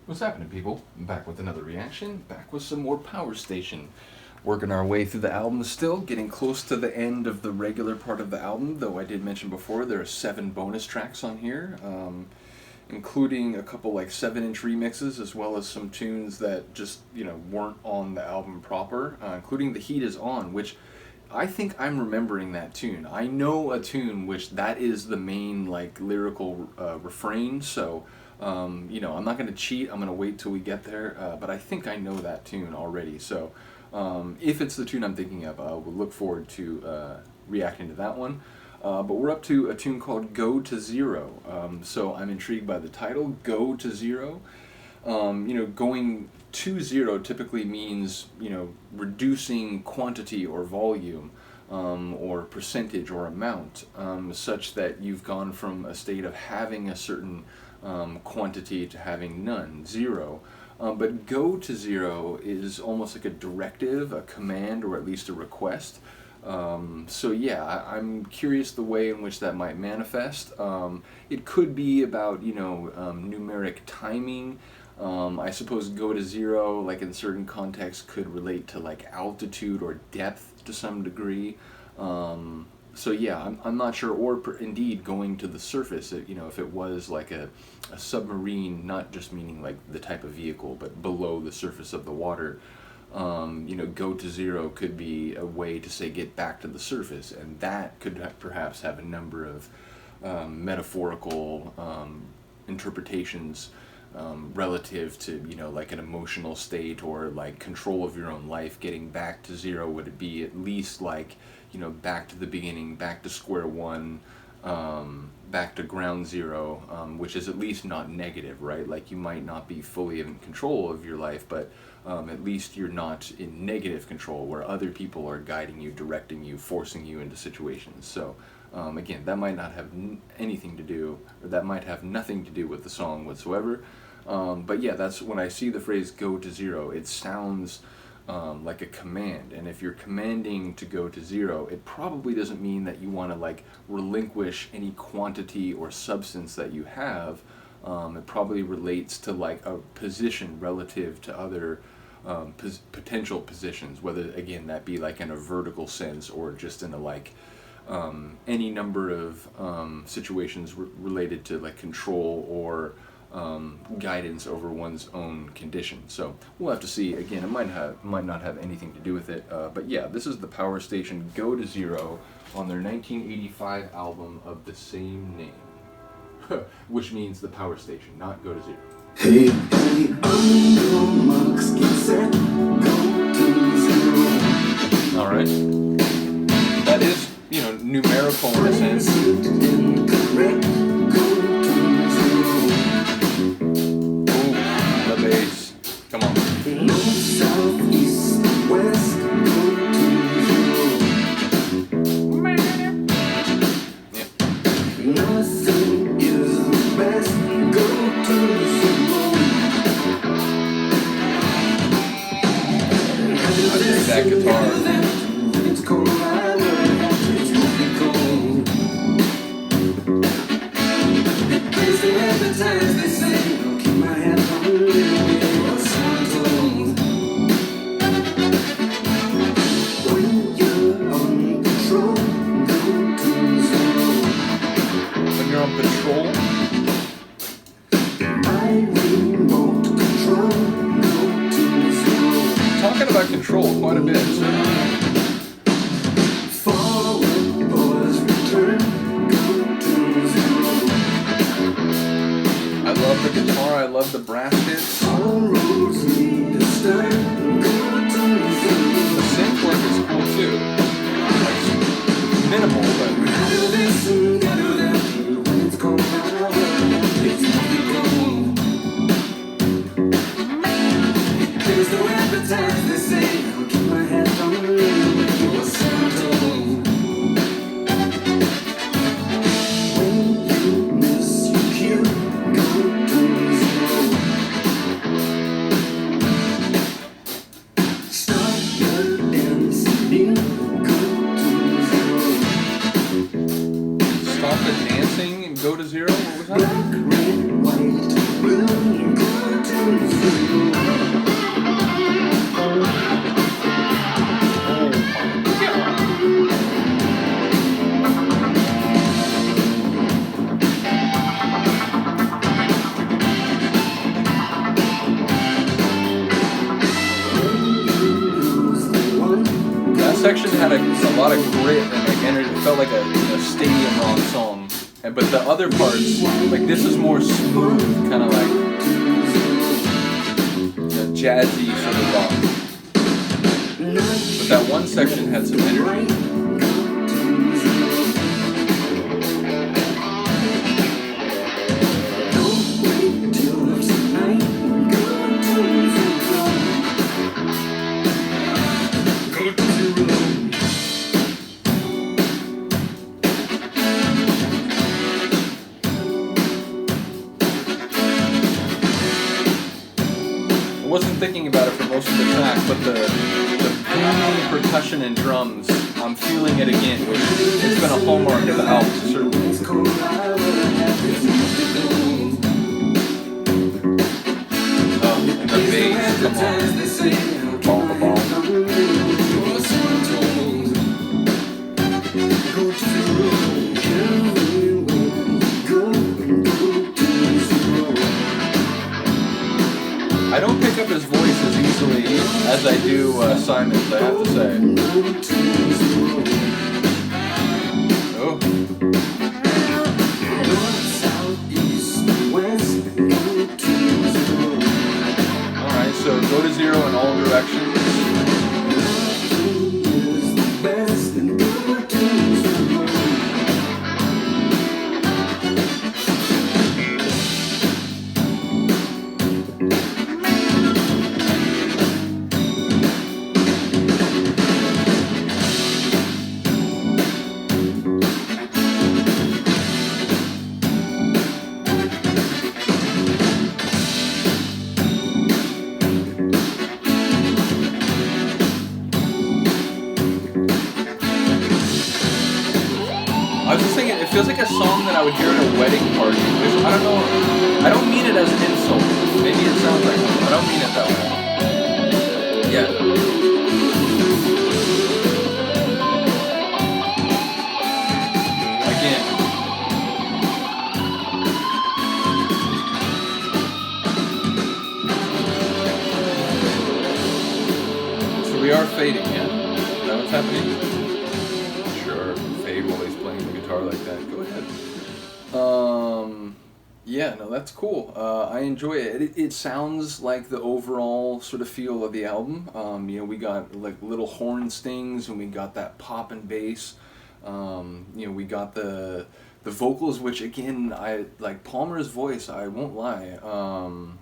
What's happening, people? I'm back with another reaction, back with some more Power Station. Working our way through the album still, getting close to the end of the regular part of the album, though I did mention before there are 7 bonus tracks on here, including a couple like 7-inch remixes, as well as some tunes that just, weren't on the album proper, including The Heat Is On, which I think I'm remembering that tune. I know a tune which that is the main like lyrical refrain, so I'm not going to cheat. I'm going to wait till we get there, but I think I know that tune already. So if it's the tune I'm thinking of, we'll look forward to reacting to that one. But we're up to a tune called Go to Zero. So I'm intrigued by the title, Go to Zero. Going to zero typically means, reducing quantity or volume, or percentage or amount, such that you've gone from a state of having a certain quantity to having none, zero. But go to zero is almost like a directive, a command, or at least a request. So yeah, I'm curious the way in which that might manifest. It could be about, numeric timing. I suppose go to zero, like in certain contexts, could relate to like altitude or depth to some degree. So yeah, I'm not sure, or indeed going to the surface, if it was like a submarine, not just meaning like the type of vehicle, but below the surface of the water. Go to zero could be a way to say get back to the surface, and that could perhaps have a number of metaphorical interpretations relative to, like an emotional state or like control of your own life. Getting back to zero would be at least like, back to the beginning, back to square one, back to ground zero, which is at least not negative, right? Like you might not be fully in control of your life, but at least you're not in negative control where other people are guiding you, directing you, forcing you into situations. So again, that might not have anything to do, or that might have nothing to do with the song whatsoever. But yeah, that's when I see the phrase go to zero, it sounds like a command. And if you're commanding to go to zero, it probably doesn't mean that you want to like relinquish any quantity or substance that you have. It probably relates to like a position relative to other potential positions, whether again that be like in a vertical sense or just in a like any number of situations related to like control or guidance over one's own condition. So we'll have to see. Again, it might not have anything to do with it. But yeah, this is the Power Station Go to Zero on their 1985 album of the same name, which means the Power Station, not Go to Zero. Hey, hey, on your marks, get set, go to zero. All right. That is, numerical in a sense. Incorrect, go to zero. Ooh, the bass. Come on. North, south, east, west, go to zero. Yeah. Nothing is the best, go to zero. I dig that guitar. It's cold, I love it's really cold. It's the advertise, they say, I'll keep my head on the living or something. When you're on patrol, go to zero. When you're on patrol, I remote control, go to zero. talking about control quite a bit. Forward boys return, go to zero. I love the guitar, I love the brass hits. All roads lead to stern, go to The zero. synth work is cool too. Like, minimal, but Gotta listen, gotta listen, when it's cold, I love it's really cold. There's no appetite, they say, I'll keep my head on the rail, or something. When you miss your cue, go to zero. Start your dance new, go to zero. section had a lot of grit and like energy. It felt like a stadium rock song. But the other parts, like this is more smooth, kind of like jazzy sort of rock. But that one section had some energy. I wasn't thinking about it for most of the track, but the booming percussion and drums, I'm feeling it again, which it's been a hallmark of the album, certainly. Oh, and the bass, come on. Ball, ball. I don't pick up his voice as easily as I do Simon's, I have to say. Oh. Alright, so go to zero in all directions. I was just thinking, it feels like a song that I would hear at a wedding party, which I don't know, I don't mean it as an insult. Maybe it sounds like one, I don't mean it that way. Yeah. Again. So we are fading, yeah? Is that what's happening? Like that. Go ahead. Yeah, no, that's cool. I enjoy it. It sounds like the overall sort of feel of the album. We got like little horn stings, and we got that pop and bass. We got the vocals, which again, I like Palmer's voice. I won't lie.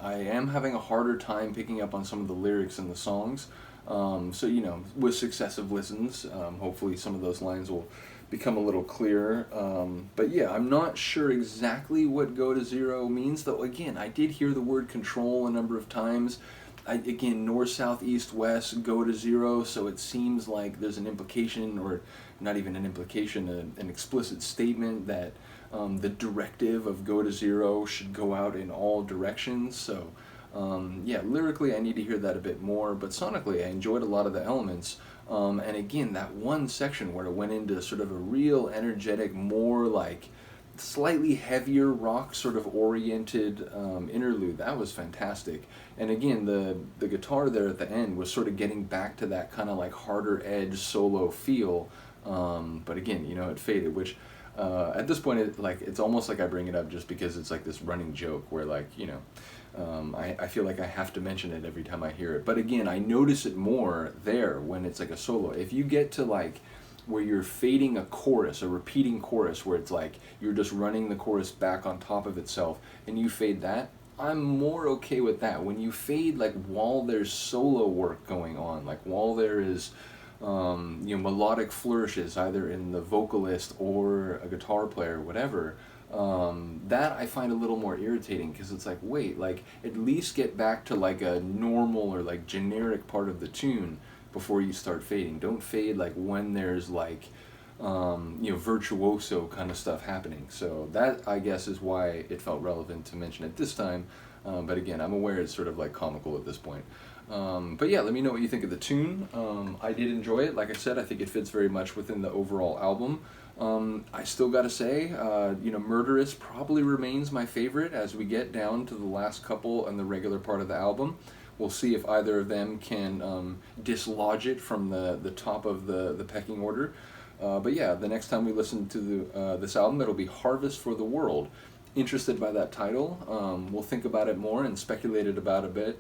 I am having a harder time picking up on some of the lyrics in the songs. So with successive listens, hopefully some of those lines will become a little clearer. But yeah, I'm not sure exactly what go to zero means, though again, I did hear the word control a number of times. Again, north, south, east, west, go to zero, so it seems like there's an implication, or not even an implication, an explicit statement that the directive of go to zero should go out in all directions. So yeah, lyrically I need to hear that a bit more, but sonically I enjoyed a lot of the elements. And again, that one section where it went into sort of a real energetic, more like slightly heavier rock sort of oriented interlude, that was fantastic. And again, the guitar there at the end was sort of getting back to that kind of like harder edge solo feel. But again, it faded, which at this point it's almost like I bring it up just because it's like this running joke where like, I feel like I have to mention it every time I hear it. But again, I notice it more there when it's like a solo. If you get to like where you're fading a chorus, a repeating chorus, where it's like you're just running the chorus back on top of itself, and you fade that, I'm more okay with that. When you fade like while there's solo work going on, like while there is melodic flourishes either in the vocalist or a guitar player, whatever, that I find a little more irritating, because it's like, wait, like at least get back to like a normal or like generic part of the tune before you start fading. Don't fade like when there's like virtuoso kind of stuff happening. So that, I guess, is why it felt relevant to mention it this time. But again, I'm aware it's sort of like comical at this point. But yeah, let me know what you think of the tune. I did enjoy it. Like I said, I think it fits very much within the overall album. I still gotta say, Murderous probably remains my favorite as we get down to the last couple and the regular part of the album. We'll see if either of them can dislodge it from the top of the pecking order. But yeah, the next time we listen to this album, it'll be Harvest for the World. Interested by that title? We'll think about it more and speculate about a bit.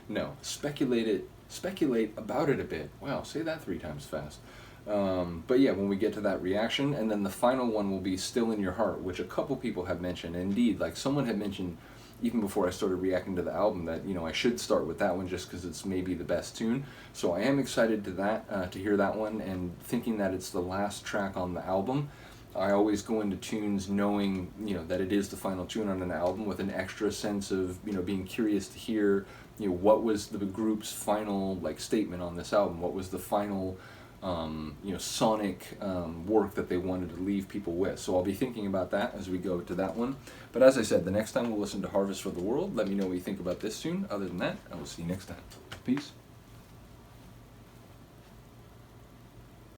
No, speculate about it a bit. Wow, say that 3 times fast. But yeah, when we get to that reaction, and then the final one will be Still in Your Heart, which a couple people have mentioned. And indeed, like someone had mentioned even before I started reacting to the album that, you know, I should start with that one just because it's maybe the best tune. So I am excited to hear that one, and thinking that it's the last track on the album. I always go into tunes knowing, you know, that it is the final tune on an album, with an extra sense of, you know, being curious to hear, you know, what was the group's final like statement on this album, what was the final you know, sonic work that they wanted to leave people with. So I'll be thinking about that as we go to that one. But as I said, the next time we'll listen to Harvest for the World. Let me know what you think about this tune. Other than that, I will see you next time. Peace.